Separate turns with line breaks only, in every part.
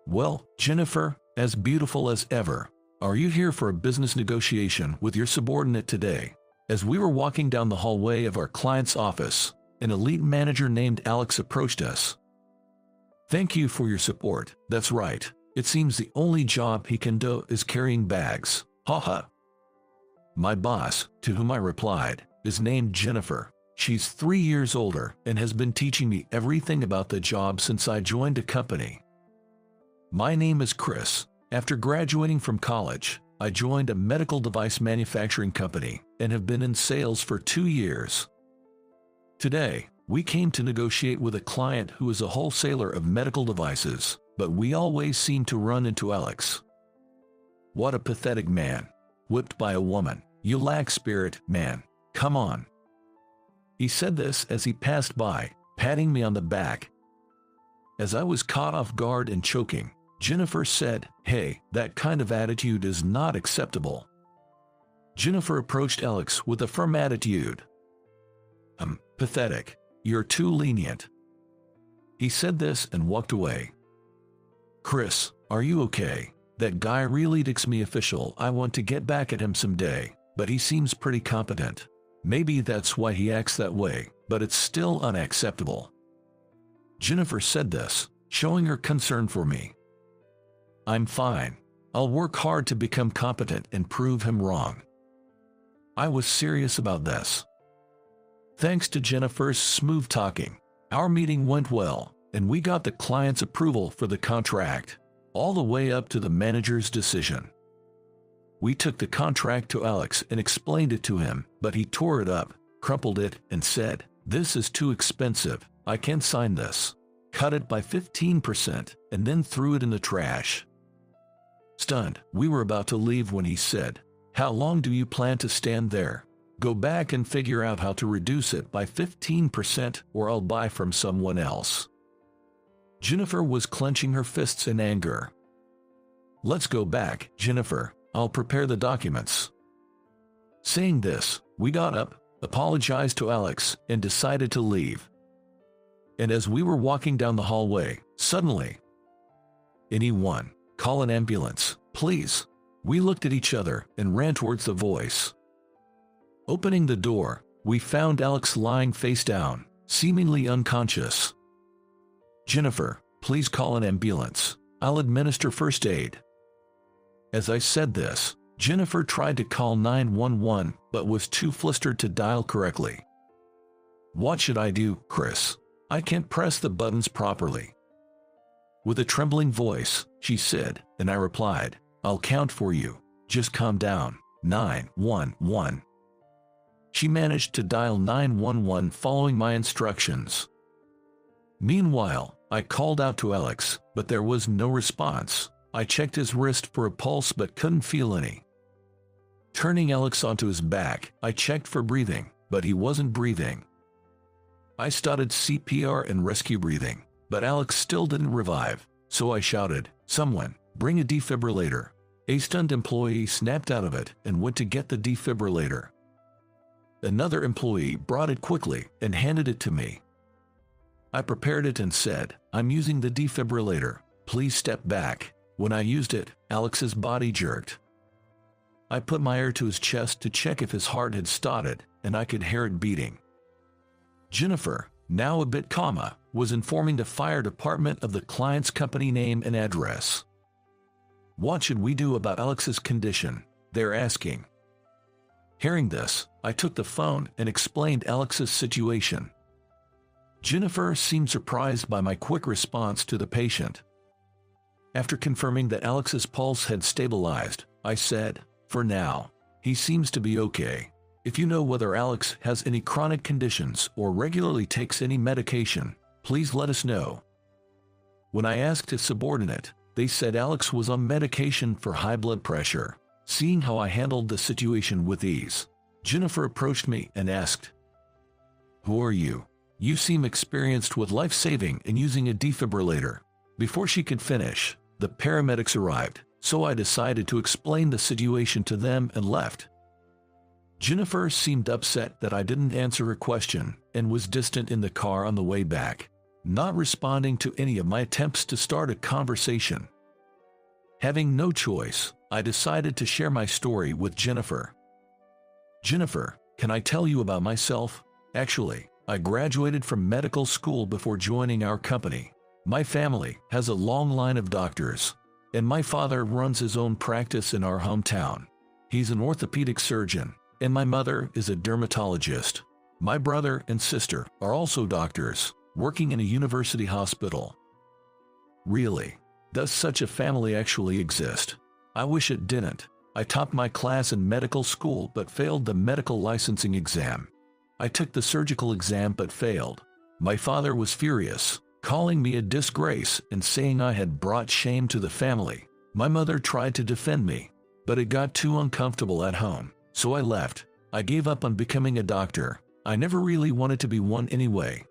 Well, Jennifer, as beautiful as ever, are you here for a business negotiation with your subordinate today? As we were walking down the hallway of our client's office, an elite manager named Alex approached us. Thank you for your support. That's right. It seems the only job he can do is carrying bags. Haha. My boss, to whom I replied, is named Jennifer. She's 3 years older and has been teaching me everything about the job since I joined the company. My name is Chris. After graduating from college, I joined a medical device manufacturing company and have been in sales for 2 years. Today, we came to negotiate with a client who is a wholesaler of medical devices, but we always seem to run into Alex. What a pathetic man. Whipped by a woman. You lack spirit, man. Come on. He said this as he passed by, patting me on the back. As I was caught off guard and choking, Jennifer said, "Hey, that kind of attitude is not acceptable." Jennifer approached Alex with a firm attitude. Pathetic. You're too lenient." He said this and walked away. "Chris, are you okay? That guy really ticks me official. I want to get back at him someday, but he seems pretty competent. Maybe that's why he acts that way, but it's still unacceptable." Jennifer said this, showing her concern for me. "I'm fine. I'll work hard to become competent and prove him wrong." I was serious about this. Thanks to Jennifer's smooth talking, our meeting went well, and we got the client's approval for the contract, all the way up to the manager's decision. We took the contract to Alex and explained it to him, but he tore it up, crumpled it, and said, "This is too expensive. I can't sign this." Cut it by 15% and then threw it in the trash. Stunned, we were about to leave when he said, "How long do you plan to stand there? Go back and figure out how to reduce it by 15% or I'll buy from someone else." Jennifer was clenching her fists in anger. "Let's go back, Jennifer. I'll prepare the documents." Saying this, we got up, apologized to Alex, and decided to leave. And as we were walking down the hallway, suddenly, "Anyone, call an ambulance, please." We looked at each other and ran towards the voice. Opening the door, we found Alex lying face down, seemingly unconscious. "Jennifer, please call an ambulance. I'll administer first aid." As I said this, Jennifer tried to call 911 but was too flustered to dial correctly. "What should I do, Chris? I can't press the buttons properly." With a trembling voice, she said, and I replied, "I'll count for you. Just calm down. 911. She managed to dial 911 following my instructions. Meanwhile, I called out to Alex, but there was no response. I checked his wrist for a pulse but couldn't feel any. Turning Alex onto his back, I checked for breathing, but he wasn't breathing. I started CPR and rescue breathing, but Alex still didn't revive, so I shouted, "Someone, bring a defibrillator." A stunned employee snapped out of it and went to get the defibrillator. Another employee brought it quickly and handed it to me. I prepared it and said, "I'm using the defibrillator. Please step back." When I used it, Alex's body jerked. I put my ear to his chest to check if his heart had started, and I could hear it beating. Jennifer, now a bit calmer, was informing the fire department of the client's company name and address. "What should we do about Alex's condition?" they're asking. Hearing this, I took the phone and explained Alex's situation. Jennifer seemed surprised by my quick response to the patient. After confirming that Alex's pulse had stabilized, I said, "For now, he seems to be okay. If you know whether Alex has any chronic conditions or regularly takes any medication, please let us know." When I asked his subordinate, they said Alex was on medication for high blood pressure. Seeing how I handled the situation with ease, Jennifer approached me and asked, "Who are you? You seem experienced with life-saving and using a defibrillator." Before she could finish, the paramedics arrived, so I decided to explain the situation to them and left. Jennifer seemed upset that I didn't answer her question and was distant in the car on the way back. not responding to any of my attempts to start a conversation. Having no choice, I decided to share my story with Jennifer. Jennifer, can I tell you about myself? Actually, I graduated from medical school before joining our company. My family has a long line of doctors, and my father runs his own practice in our hometown. He's an orthopedic surgeon, and my mother is a dermatologist. My brother and sister are also doctors, working in a university hospital. Really? Does such a family actually exist? I wish it didn't. I topped my class in medical school but failed the medical licensing exam. I took the surgical exam but failed. My father was furious, calling me a disgrace and saying I had brought shame to the family. My mother tried to defend me, but it got too uncomfortable at home, so I left. I gave up on becoming a doctor. I never really wanted to be one anyway.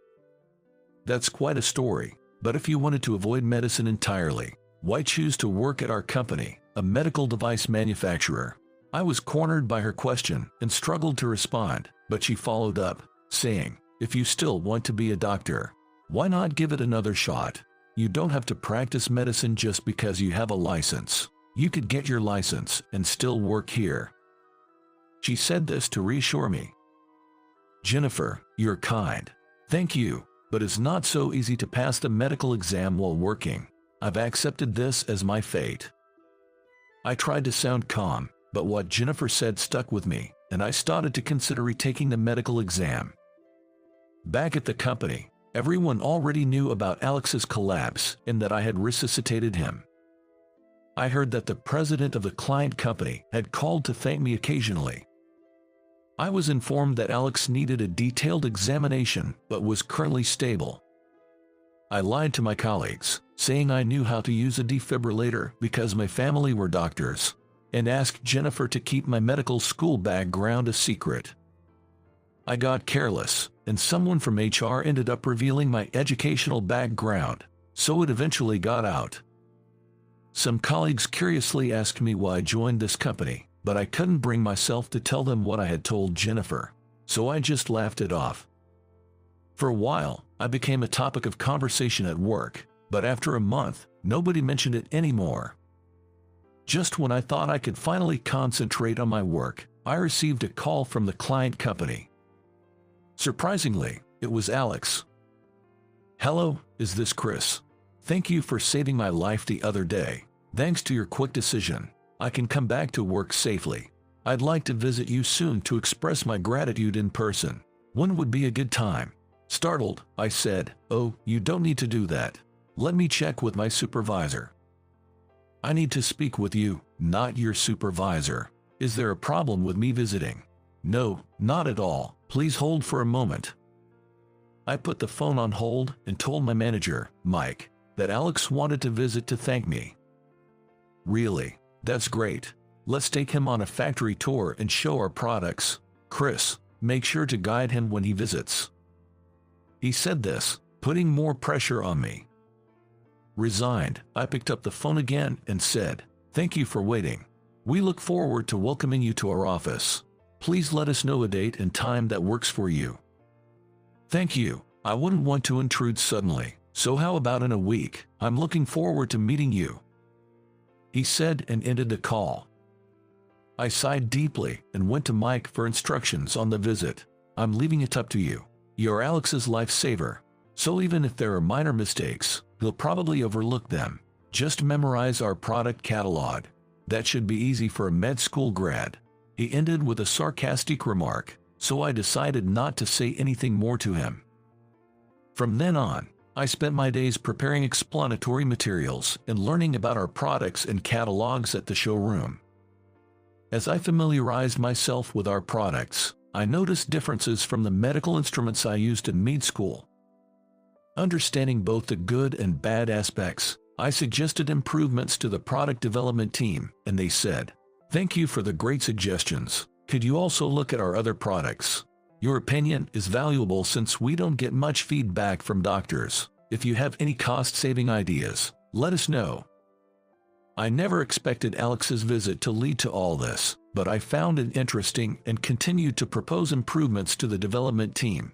That's quite a story, but if you wanted to avoid medicine entirely, why choose to work at our company, a medical device manufacturer? I was cornered by her question and struggled to respond, but she followed up, saying, if you still want to be a doctor, why not give it another shot? You don't have to practice medicine just because you have a license. You could get your license and still work here. She said this to reassure me. Jennifer, you're kind. Thank you, but it's not so easy to pass the medical exam while working. I've accepted this as my fate. I tried to sound calm, but what Jennifer said stuck with me, and I started to consider retaking the medical exam. Back at the company, everyone already knew about Alex's collapse and that I had resuscitated him. I heard that the president of the client company had called to thank me occasionally. I was informed that Alex needed a detailed examination but was currently stable. I lied to my colleagues, saying I knew how to use a defibrillator because my family were doctors, and asked Jennifer to keep my medical school background a secret. I got careless, and someone from HR ended up revealing my educational background, so it eventually got out. Some colleagues curiously asked me why I joined this company, but I couldn't bring myself to tell them what I had told Jennifer, so I just laughed it off. For a while, I became a topic of conversation at work, but after a month, nobody mentioned it anymore. Just when I thought I could finally concentrate on my work, I received a call from the client company. Surprisingly, it was Alex. Hello, is this Chris? Thank you for saving my life the other day. Thanks to your quick decision, I can come back to work safely. I'd like to visit you soon to express my gratitude in person. When would be a good time? Startled, I said, oh, you don't need to do that. Let me check with my supervisor. I need to speak with you, not your supervisor. Is there a problem with me visiting? No, not at all. Please hold for a moment. I put the phone on hold and told my manager, Mike, that Alex wanted to visit to thank me. Really? That's great. Let's take him on a factory tour and show our products. Chris, make sure to guide him when he visits. He said this, putting more pressure on me. Resigned, I picked up the phone again and said, thank you for waiting. We look forward to welcoming you to our office. Please let us know a date and time that works for you. Thank you. I wouldn't want to intrude suddenly, so how about in a week? I'm looking forward to meeting you. He said and ended the call. I sighed deeply and went to Mike for instructions on the visit. I'm leaving it up to you. You're Alex's lifesaver, so even if there are minor mistakes, he'll probably overlook them. Just memorize our product catalog. That should be easy for a med school grad. He ended with a sarcastic remark, so I decided not to say anything more to him. From then on, I spent my days preparing explanatory materials and learning about our products and catalogs at the showroom. As I familiarized myself with our products, I noticed differences from the medical instruments I used in med school. Understanding both the good and bad aspects, I suggested improvements to the product development team, and they said, thank you for the great suggestions. Could you also look at our other products? Your opinion is valuable since we don't get much feedback from doctors. If you have any cost-saving ideas, let us know. I never expected Alex's visit to lead to all this, but I found it interesting and continued to propose improvements to the development team.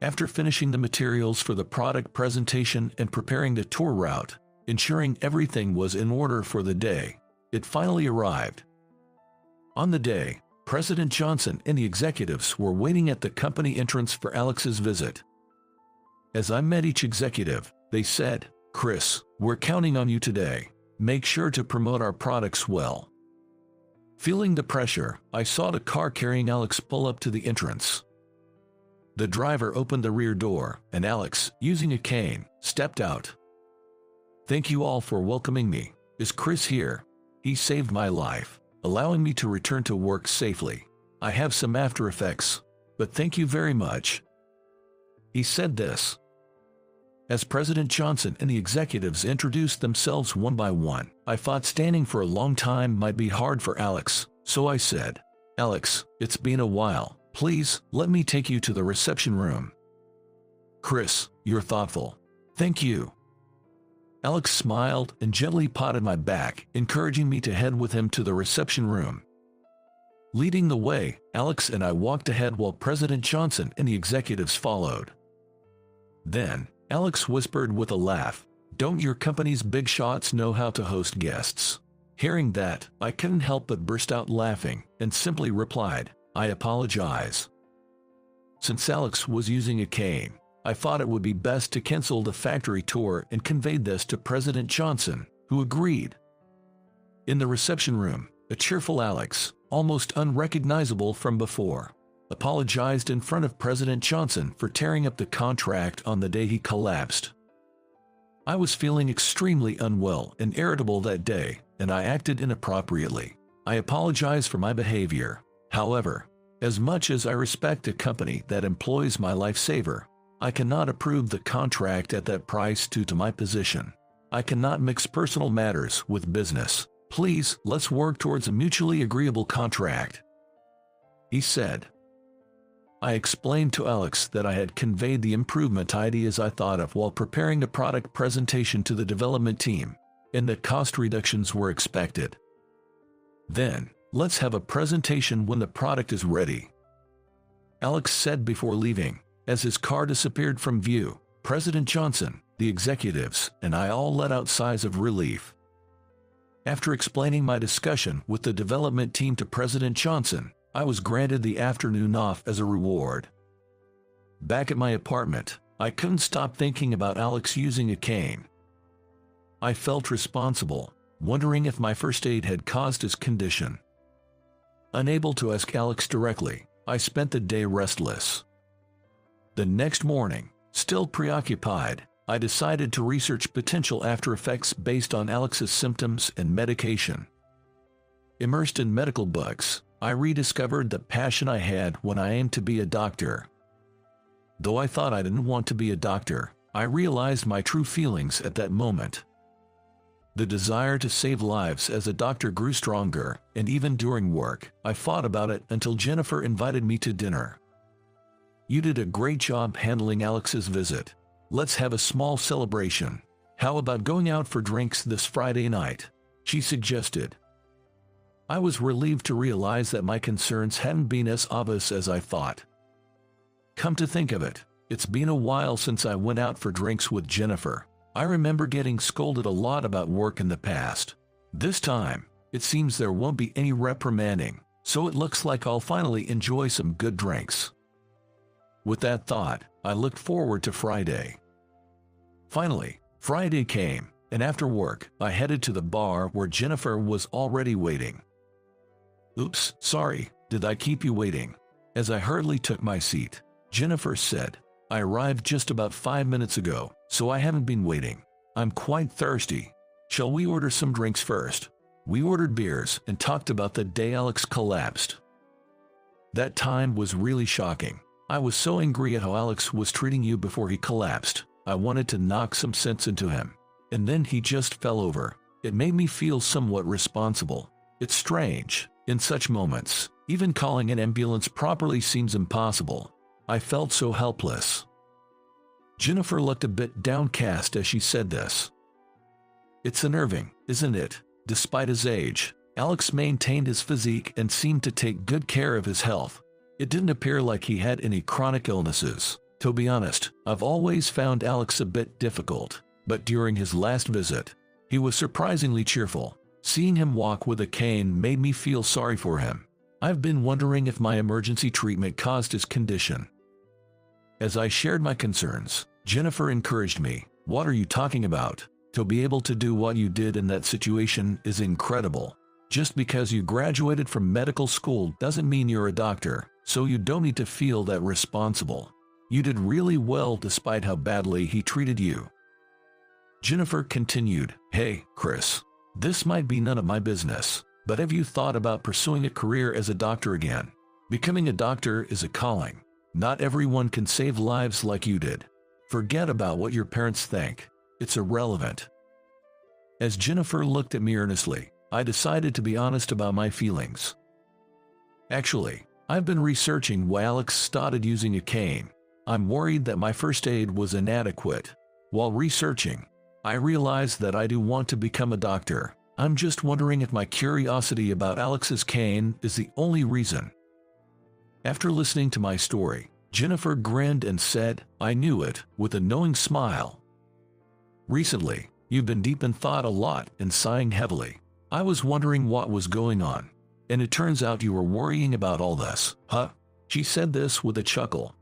After finishing the materials for the product presentation and preparing the tour route, ensuring everything was in order for the day, it finally arrived. On the day, President Johnson and the executives were waiting at the company entrance for Alex's visit. As I met each executive, they said, "Chris, we're counting on you today. Make sure to promote our products well." Feeling the pressure, I saw the car carrying Alex pull up to the entrance. The driver opened the rear door, and Alex, using a cane, stepped out. "Thank you all for welcoming me. Is Chris here? He saved my life, allowing me to return to work safely. I have some after effects, but thank you very much." He said this. As President Johnson and the executives introduced themselves one by one, I thought standing for a long time might be hard for Alex, so I said, "Alex, it's been a while. Please, let me take you to the reception room." "Chris, you're thoughtful. Thank you." Alex smiled and gently patted my back, encouraging me to head with him to the reception room. Leading the way, Alex and I walked ahead while President Johnson and the executives followed. Then, Alex whispered with a laugh, "Don't your company's big shots know how to host guests?" Hearing that, I couldn't help but burst out laughing and simply replied, "I apologize." Since Alex was using a cane, I thought it would be best to cancel the factory tour and conveyed this to President Johnson, who agreed. In the reception room, a cheerful Alex, almost unrecognizable from before, apologized in front of President Johnson for tearing up the contract on the day he collapsed. I was feeling extremely unwell and irritable that day, and I acted inappropriately. I apologize for my behavior. However, as much as I respect a company that employs my lifesaver, I cannot approve the contract at that price due to my position. I cannot mix personal matters with business. Please, let's work towards a mutually agreeable contract," he said. I explained to Alex that I had conveyed the improvement ideas I thought of while preparing the product presentation to the development team, and that cost reductions were expected. "Then, let's have a presentation when the product is ready," Alex said before leaving. As his car disappeared from view, President Johnson, the executives, and I all let out sighs of relief. After explaining my discussion with the development team to President Johnson, I was granted the afternoon off as a reward. Back at my apartment, I couldn't stop thinking about Alex using a cane. I felt responsible, wondering if my first aid had caused his condition. Unable to ask Alex directly, I spent the day restless. The next morning, still preoccupied, I decided to research potential after effects based on Alex's symptoms and medication. Immersed in medical books, I rediscovered the passion I had when I aimed to be a doctor. Though I thought I didn't want to be a doctor, I realized my true feelings at that moment. The desire to save lives as a doctor grew stronger, and even during work, I fought about it until Jennifer invited me to dinner. "You did a great job handling Alex's visit. Let's have a small celebration. How about going out for drinks this Friday night?" she suggested. I was relieved to realize that my concerns hadn't been as obvious as I thought. Come to think of it, it's been a while since I went out for drinks with Jennifer. I remember getting scolded a lot about work in the past. This time, it seems there won't be any reprimanding, so it looks like I'll finally enjoy some good drinks. With that thought, I looked forward to Friday. Finally, Friday came, and after work, I headed to the bar where Jennifer was already waiting. "Oops, sorry, did I keep you waiting?" As I hurriedly took my seat, Jennifer said, "I arrived just about 5 minutes ago, so I haven't been waiting. I'm quite thirsty. Shall we order some drinks first?" We ordered beers and talked about the day Alex collapsed. That time was really shocking. I was so angry at how Alex was treating you before he collapsed. I wanted to knock some sense into him. And then he just fell over. It made me feel somewhat responsible. It's strange. In such moments, even calling an ambulance properly seems impossible. I felt so helpless. Jennifer looked a bit downcast as she said this. "It's unnerving, isn't it? Despite his age, Alex maintained his physique and seemed to take good care of his health. It didn't appear like he had any chronic illnesses. To be honest, I've always found Alex a bit difficult, but during his last visit, he was surprisingly cheerful. Seeing him walk with a cane made me feel sorry for him. I've been wondering if my emergency treatment caused his condition. As I shared my concerns, Jennifer encouraged me. "What are you talking about? To be able to do what you did in that situation is incredible. Just because you graduated from medical school doesn't mean you're a doctor, so you don't need to feel that responsible. You did really well despite how badly he treated you." Jennifer continued, "Hey, Chris, this might be none of my business, but have you thought about pursuing a career as a doctor again? Becoming a doctor is a calling. Not everyone can save lives like you did. Forget about what your parents think. It's irrelevant." As Jennifer looked at me earnestly, I decided to be honest about my feelings. "Actually, I've been researching why Alex started using a cane. I'm worried that my first aid was inadequate. While researching, I realized that I do want to become a doctor. I'm just wondering if my curiosity about Alex's cane is the only reason." After listening to my story, Jennifer grinned and said, "I knew it," with a knowing smile. "Recently, you've been deep in thought a lot and sighing heavily. I was wondering what was going on. And it turns out you were worrying about all this, huh?" She said this with a chuckle.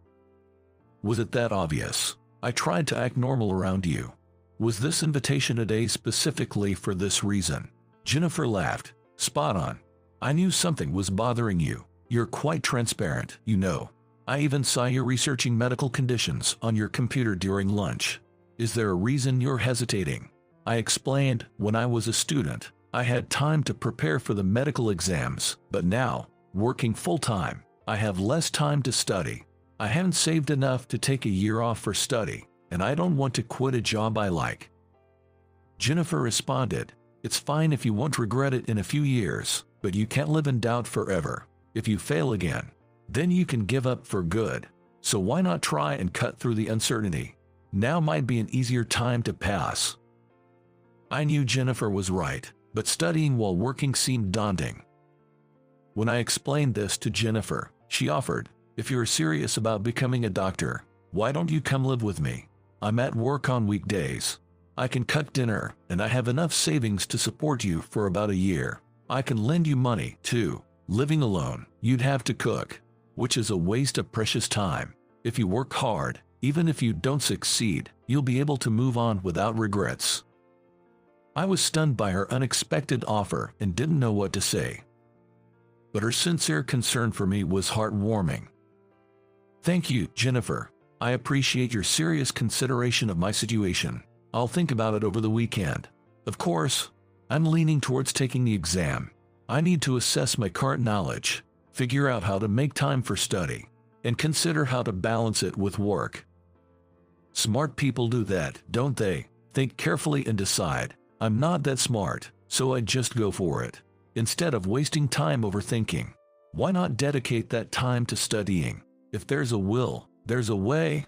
"Was it that obvious? I tried to act normal around you. Was this invitation today specifically for this reason?" Jennifer laughed. "Spot on. I knew something was bothering you. You're quite transparent, you know. I even saw you researching medical conditions on your computer during lunch. Is there a reason you're hesitating?" I explained, "When I was a student, I had time to prepare for the medical exams, but now, working full-time, I have less time to study. I haven't saved enough to take a year off for study, and I don't want to quit a job I like." Jennifer responded, "It's fine if you won't regret it in a few years, but you can't live in doubt forever. If you fail again, then you can give up for good. So why not try and cut through the uncertainty? Now might be an easier time to pass." I knew Jennifer was right, but studying while working seemed daunting. When I explained this to Jennifer, she offered, "If you're serious about becoming a doctor, why don't you come live with me? I'm at work on weekdays. I can cook dinner, and I have enough savings to support you for about a year. I can lend you money, too. Living alone, you'd have to cook, which is a waste of precious time. If you work hard, even if you don't succeed, you'll be able to move on without regrets." I was stunned by her unexpected offer and didn't know what to say. But her sincere concern for me was heartwarming. "Thank you, Jennifer. I appreciate your serious consideration of my situation. I'll think about it over the weekend. Of course, I'm leaning towards taking the exam. I need to assess my current knowledge, figure out how to make time for study, and consider how to balance it with work." Smart people do that, don't they? Think carefully and decide. I'm not that smart, so I just go for it. Instead of wasting time overthinking, why not dedicate that time to studying? If there's a will, there's a way.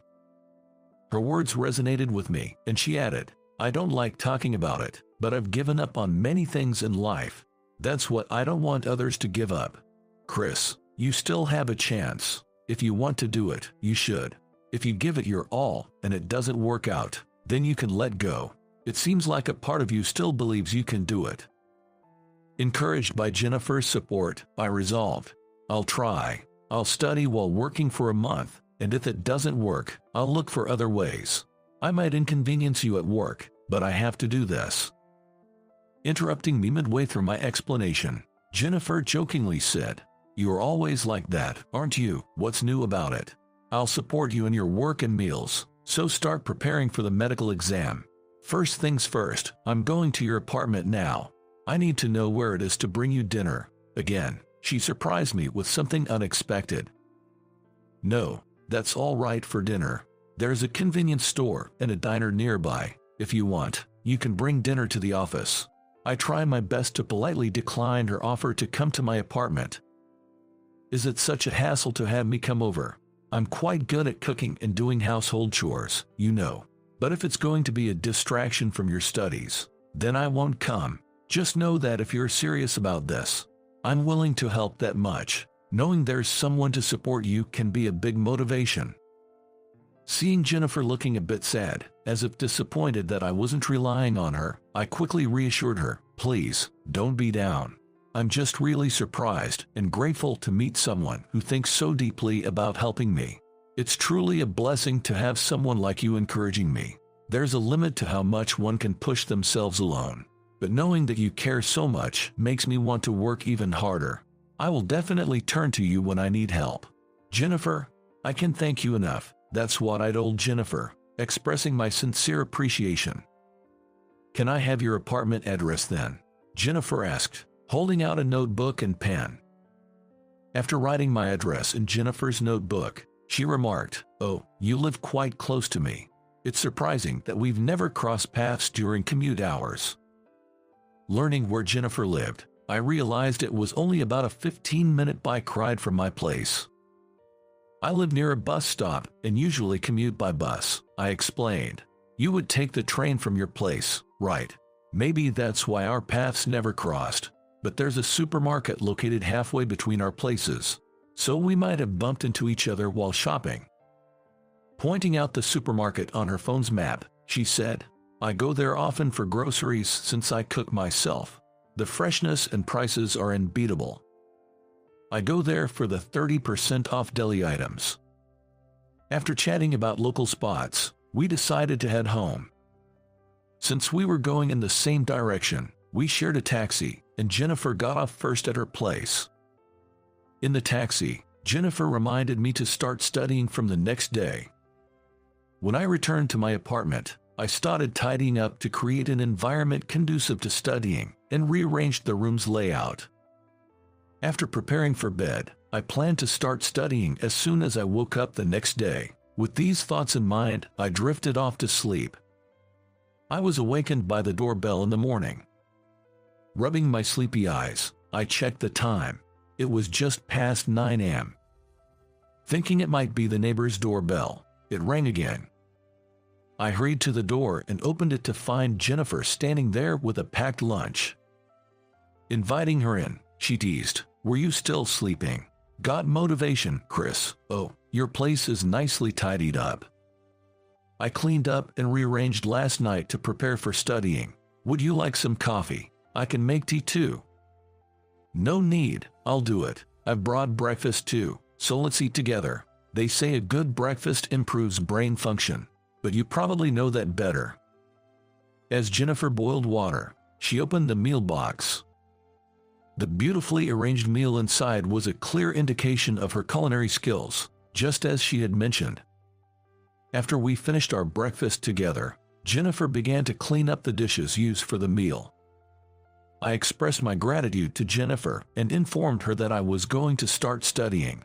Her words resonated with me, and she added, "I don't like talking about it, but I've given up on many things in life. That's what I don't want others to give up. Chris, you still have a chance. If you want to do it, you should. If you give it your all and it doesn't work out, then you can let go. It seems like a part of you still believes you can do it." Encouraged by Jennifer's support, I resolved, I'll try. I'll study while working for a month, and if it doesn't work, I'll look for other ways. I might inconvenience you at work, but I have to do this. Interrupting me midway through my explanation, Jennifer jokingly said, "You're always like that, aren't you? What's new about it? I'll support you in your work and meals, so start preparing for the medical exam. First things first, I'm going to your apartment now. I need to know where it is to bring you dinner." Again, she surprised me with something unexpected. "No, that's all right for dinner. There's a convenience store and a diner nearby. If you want, you can bring dinner to the office." I try my best to politely decline her offer to come to my apartment. Is it such a hassle to have me come over? I'm quite good at cooking and doing household chores, you know. But if it's going to be a distraction from your studies, then I won't come. Just know that if you're serious about this, I'm willing to help that much. Knowing there's someone to support you can be a big motivation. Seeing Jennifer looking a bit sad, as if disappointed that I wasn't relying on her, I quickly reassured her, "Please, don't be down. I'm just really surprised and grateful to meet someone who thinks so deeply about helping me. It's truly a blessing to have someone like you encouraging me. There's a limit to how much one can push themselves alone. But knowing that you care so much makes me want to work even harder. I will definitely turn to you when I need help. Jennifer, I can't thank you enough." That's what I told Jennifer, expressing my sincere appreciation. "Can I have your apartment address then?" Jennifer asked, holding out a notebook and pen. After writing my address in Jennifer's notebook, she remarked, "Oh, you live quite close to me. It's surprising that we've never crossed paths during commute hours." Learning where Jennifer lived, I realized it was only about a 15-minute bike ride from my place. "I live near a bus stop and usually commute by bus," I explained. "You would take the train from your place, right? Maybe that's why our paths never crossed, but there's a supermarket located halfway between our places, so we might have bumped into each other while shopping." Pointing out the supermarket on her phone's map, she said, "I go there often for groceries since I cook myself. The freshness and prices are unbeatable. I go there for the 30% off deli items." After chatting about local spots, we decided to head home. Since we were going in the same direction, we shared a taxi, and Jennifer got off first at her place. In the taxi, Jennifer reminded me to start studying from the next day. When I returned to my apartment, I started tidying up to create an environment conducive to studying and rearranged the room's layout. After preparing for bed, I planned to start studying as soon as I woke up the next day. With these thoughts in mind, I drifted off to sleep. I was awakened by the doorbell in the morning. Rubbing my sleepy eyes, I checked the time. It was just past 9 a.m. Thinking it might be the neighbor's doorbell, it rang again. I hurried to the door and opened it to find Jennifer standing there with a packed lunch. Inviting her in, she teased, "Were you still sleeping? Got motivation, Chris? Oh, your place is nicely tidied up. I cleaned up and rearranged last night to prepare for studying. Would you like some coffee? I can make tea too." "No need, I'll do it. I've brought breakfast too, so let's eat together. They say a good breakfast improves brain function, but you probably know that better." As Jennifer boiled water, she opened the meal box. The beautifully arranged meal inside was a clear indication of her culinary skills, just as she had mentioned. After we finished our breakfast together, Jennifer began to clean up the dishes used for the meal. I expressed my gratitude to Jennifer and informed her that I was going to start studying.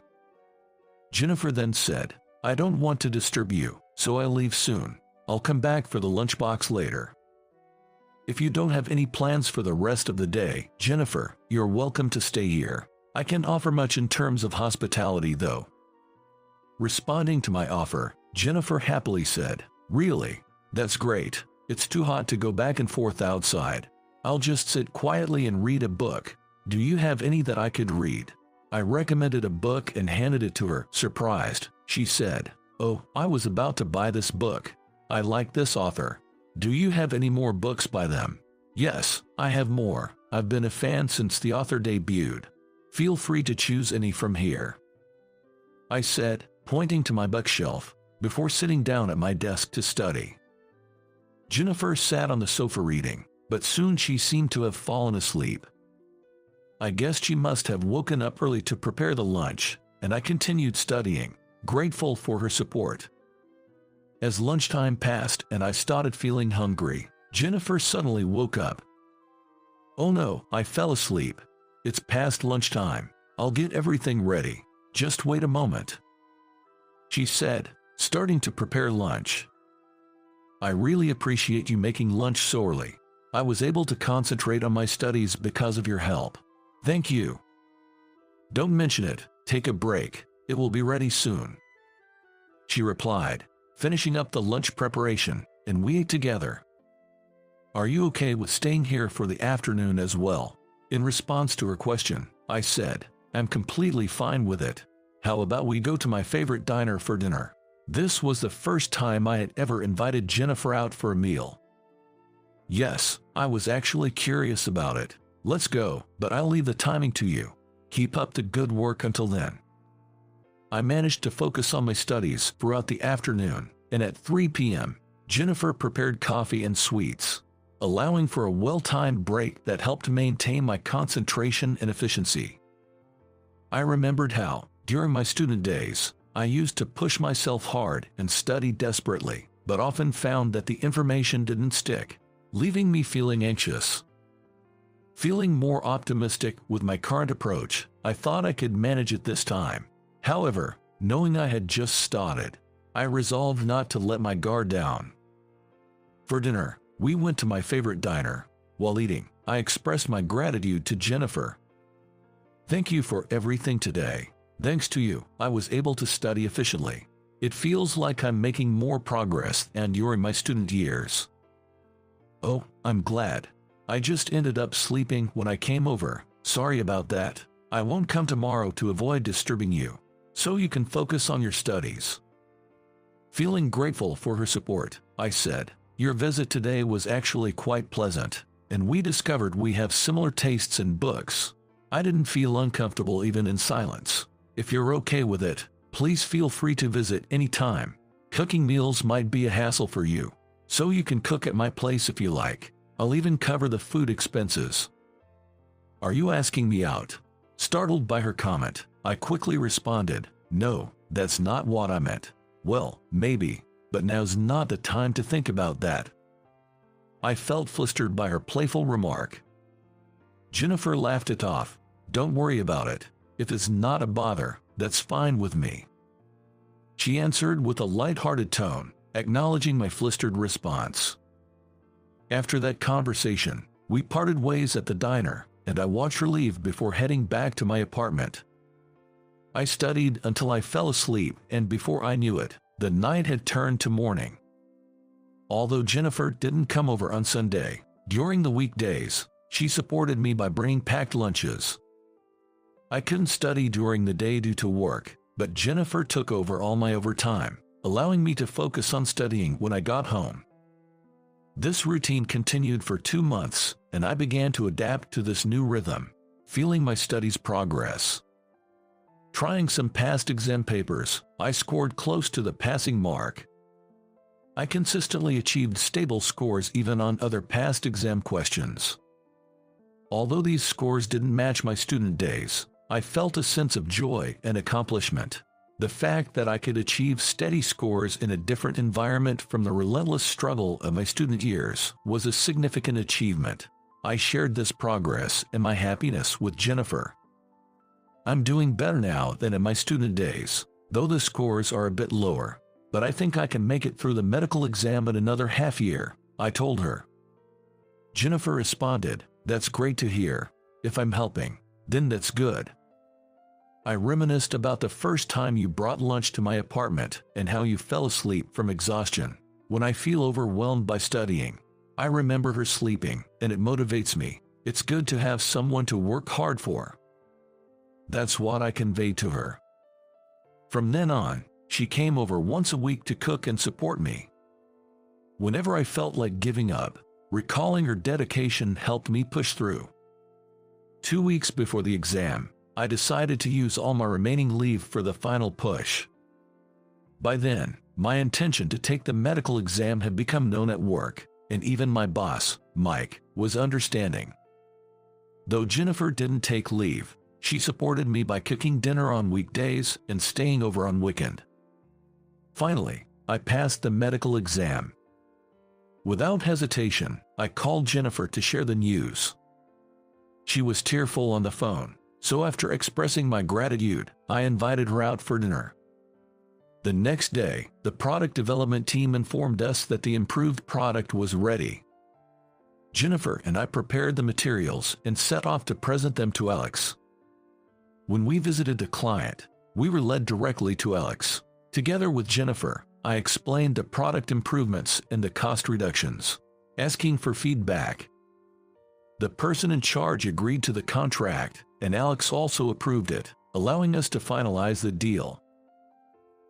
Jennifer then said, "I don't want to disturb you, so I'll leave soon. I'll come back for the lunchbox later." "If you don't have any plans for the rest of the day, Jennifer, you're welcome to stay here. I can't offer much in terms of hospitality though." Responding to my offer, Jennifer happily said, "Really? That's great. It's too hot to go back and forth outside. I'll just sit quietly and read a book. Do you have any that I could read?" I recommended a book and handed it to her, surprised. She said, "Oh, I was about to buy this book. I like this author. Do you have any more books by them?" "Yes, I have more. I've been a fan since the author debuted. Feel free to choose any from here," I said, pointing to my bookshelf, before sitting down at my desk to study. Jennifer sat on the sofa reading, but soon she seemed to have fallen asleep. I guess she must have woken up early to prepare the lunch, and I continued studying, grateful for her support. As lunchtime passed and I started feeling hungry, Jennifer suddenly woke up. "Oh no, I fell asleep. It's past lunchtime. I'll get everything ready. Just wait a moment," she said, starting to prepare lunch. "I really appreciate you making lunch so early. I was able to concentrate on my studies because of your help. Thank you." "Don't mention it. Take a break. It will be ready soon," she replied, finishing up the lunch preparation, and we ate together. "Are you okay with staying here for the afternoon as well?" In response to her question, I said, "I'm completely fine with it. How about we go to my favorite diner for dinner? This was the first time I had ever invited Jennifer out for a meal. Yes, I was actually curious about it. Let's go, but I'll leave the timing to you. Keep up the good work until then. I managed to focus on my studies throughout the afternoon, and at 3 p.m., Jennifer prepared coffee and sweets, allowing for a well-timed break that helped maintain my concentration and efficiency. I remembered how, during my student days, I used to push myself hard and study desperately, but often found that the information didn't stick, leaving me feeling anxious. Feeling more optimistic with my current approach, I thought I could manage it this time. However, knowing I had just started, I resolved not to let my guard down. For dinner, we went to my favorite diner. While eating, I expressed my gratitude to Jennifer. Thank you for everything today. Thanks to you, I was able to study efficiently. It feels like I'm making more progress than during my student years. Oh, I'm glad. I just ended up sleeping when I came over. Sorry about that. I won't come tomorrow to avoid disturbing you, so you can focus on your studies. Feeling grateful for her support, I said, your visit today was actually quite pleasant, and we discovered we have similar tastes in books. I didn't feel uncomfortable even in silence. If you're okay with it, please feel free to visit anytime. Cooking meals might be a hassle for you, so you can cook at my place if you like. I'll even cover the food expenses. Are you asking me out? Startled by her comment, I quickly responded, no, that's not what I meant. Well, maybe, but now's not the time to think about that. I felt flustered by her playful remark. Jennifer laughed it off. Don't worry about it. If it's not a bother, that's fine with me. She answered with a light-hearted tone, acknowledging my flustered response. After that conversation, we parted ways at the diner, and I watched her leave before heading back to my apartment. I studied until I fell asleep, and before I knew it, the night had turned to morning. Although Jennifer didn't come over on Sunday, during the weekdays, she supported me by bringing packed lunches. I couldn't study during the day due to work, but Jennifer took over all my overtime, allowing me to focus on studying when I got home. This routine continued for 2 months, and I began to adapt to this new rhythm, feeling my studies progress. Trying some past exam papers, I scored close to the passing mark. I consistently achieved stable scores even on other past exam questions. Although these scores didn't match my student days, I felt a sense of joy and accomplishment. The fact that I could achieve steady scores in a different environment from the relentless struggle of my student years was a significant achievement. I shared this progress and my happiness with Jennifer. I'm doing better now than in my student days, though the scores are a bit lower, but I think I can make it through the medical exam in another half year, I told her. Jennifer responded, that's great to hear. If I'm helping, then that's good. I reminisced about the first time you brought lunch to my apartment and how you fell asleep from exhaustion. When I feel overwhelmed by studying, I remember her sleeping, and it motivates me. It's good to have someone to work hard for. That's what I conveyed to her. From then on, she came over once a week to cook and support me. Whenever I felt like giving up, recalling her dedication helped me push through. 2 weeks before the exam, I decided to use all my remaining leave for the final push. By then, my intention to take the medical exam had become known at work, and even my boss, Mike, was understanding. Though Jennifer didn't take leave, she supported me by cooking dinner on weekdays and staying over on weekend. Finally, I passed the medical exam. Without hesitation, I called Jennifer to share the news. She was tearful on the phone, so after expressing my gratitude, I invited her out for dinner. The next day, the product development team informed us that the improved product was ready. Jennifer and I prepared the materials and set off to present them to Alex. When we visited the client, we were led directly to Alex. Together with Jennifer, I explained the product improvements and the cost reductions, asking for feedback. The person in charge agreed to the contract, and Alex also approved it, allowing us to finalize the deal.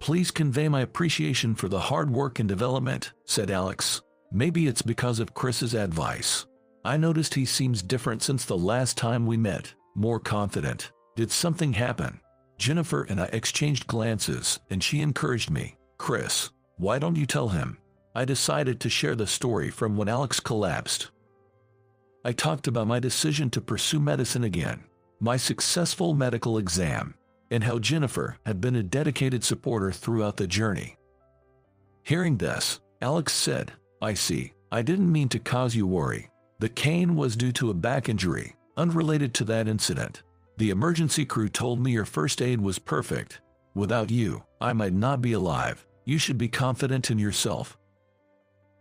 Please convey my appreciation for the hard work and development, said Alex. Maybe it's because of Chris's advice. I noticed he seems different since the last time we met, more confident. Did something happen? Jennifer and I exchanged glances, and she encouraged me. Chris, why don't you tell him? I decided to share the story from when Alex collapsed. I talked about my decision to pursue medicine again, my successful medical exam, and how Jennifer had been a dedicated supporter throughout the journey. Hearing this, Alex said, I see. I didn't mean to cause you worry. The cane was due to a back injury, unrelated to that incident. The emergency crew told me your first aid was perfect. Without you, I might not be alive. You should be confident in yourself.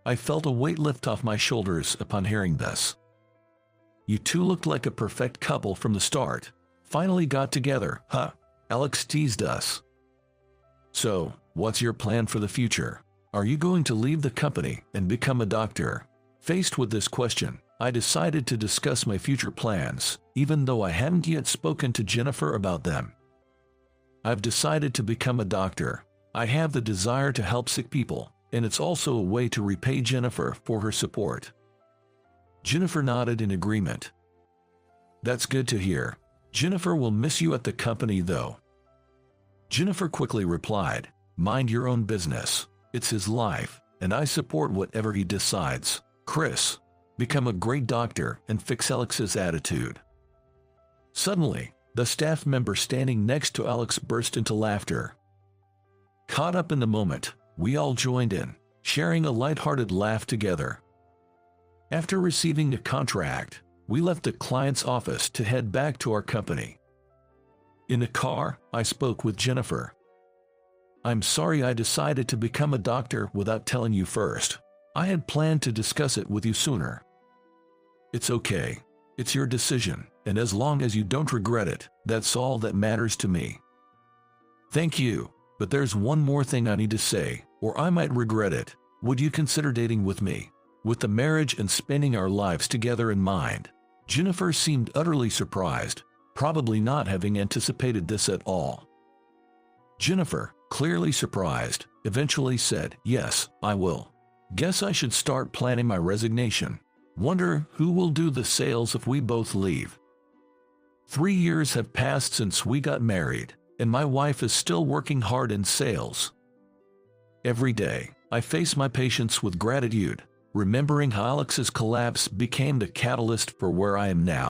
I felt a weight lift off my shoulders upon hearing this. You two looked like a perfect couple from the start. Finally got together, huh? Alex teased us. So, what's your plan for the future? Are you going to leave the company and become a doctor? Faced with this question, I decided to discuss my future plans, even though I hadn't yet spoken to Jennifer about them. I've decided to become a doctor. I have the desire to help sick people, and it's also a way to repay Jennifer for her support. Jennifer nodded in agreement. That's good to hear. Jennifer will miss you at the company though. Jennifer quickly replied, mind your own business. It's his life, and I support whatever he decides. Chris, become a great doctor and fix Alex's attitude. Suddenly, the staff member standing next to Alex burst into laughter. Caught up in the moment, we all joined in, sharing a lighthearted laugh together. After receiving a contract, we left the client's office to head back to our company. In the car, I spoke with Jennifer. I'm sorry I decided to become a doctor without telling you first. I had planned to discuss it with you sooner. It's okay. It's your decision, and as long as you don't regret it, that's all that matters to me. Thank you, but there's one more thing I need to say, or I might regret it. Would you consider dating with me? With the marriage and spending our lives together in mind, Jennifer seemed utterly surprised, probably not having anticipated this at all. Jennifer, clearly surprised, eventually said, yes, I will. Guess I should start planning my resignation. Wonder who will do the sales if we both leave. 3 years have passed since we got married, and my wife is still working hard in sales. Every day, I face my patients with gratitude, remembering how Alex's collapse became the catalyst for where I am now.